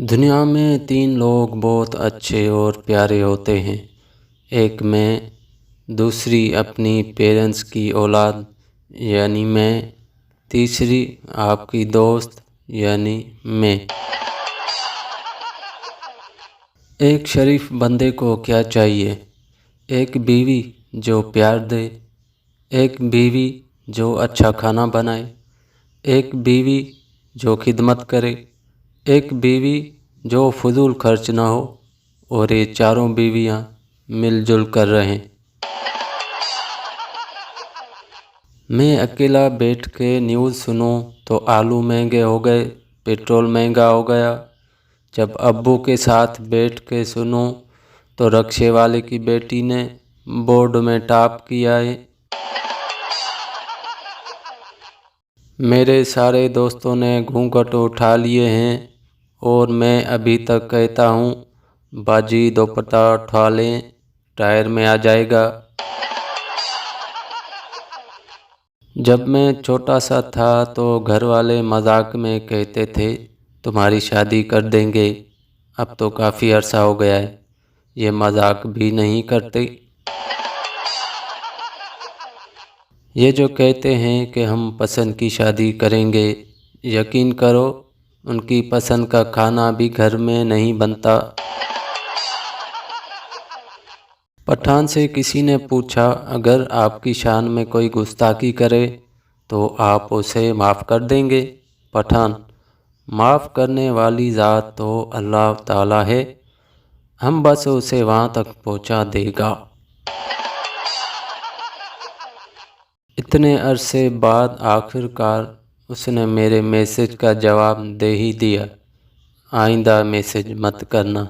دنیا میں تین لوگ بہت اچھے اور پیارے ہوتے ہیں۔ ایک میں، دوسری اپنی پیرنٹس کی اولاد یعنی میں، تیسری آپ کی دوست یعنی میں۔ ایک شریف بندے کو کیا چاہیے؟ ایک بیوی جو پیار دے، ایک بیوی جو اچھا کھانا بنائے، ایک بیوی جو خدمت کرے، ایک بیوی جو فضول خرچ نہ ہو، اور یہ چاروں بیویاں مل جل کر رہیں۔ میں اکیلا بیٹھ کے نیوز سنوں تو آلو مہنگے ہو گئے، پیٹرول مہنگا ہو گیا۔ جب ابو کے ساتھ بیٹھ کے سنوں تو رکشے والے کی بیٹی نے بورڈ میں ٹاپ کیا ہے۔ میرے سارے دوستوں نے گھونگھٹ اٹھا لیے ہیں اور میں ابھی تک کہتا ہوں باجی دوپٹہ اٹھا لیں، ٹائر میں آ جائے گا۔ جب میں چھوٹا سا تھا تو گھر والے مذاق میں کہتے تھے تمہاری شادی کر دیں گے۔ اب تو کافی عرصہ ہو گیا ہے، یہ مذاق بھی نہیں کرتے۔ یہ جو کہتے ہیں کہ ہم پسند کی شادی کریں گے، یقین کرو ان کی پسند کا کھانا بھی گھر میں نہیں بنتا۔ پٹھان سے کسی نے پوچھا اگر آپ کی شان میں کوئی گستاخی کرے تو آپ اسے معاف کر دیں گے؟ پٹھان: معاف کرنے والی ذات تو اللہ تعالیٰ ہے، ہم بس اسے وہاں تک پہنچا دے گا۔ اتنے عرصے بعد آخر کار اس نے میرے میسج کا جواب دے ہی دیا، آئندہ میسج مت کرنا۔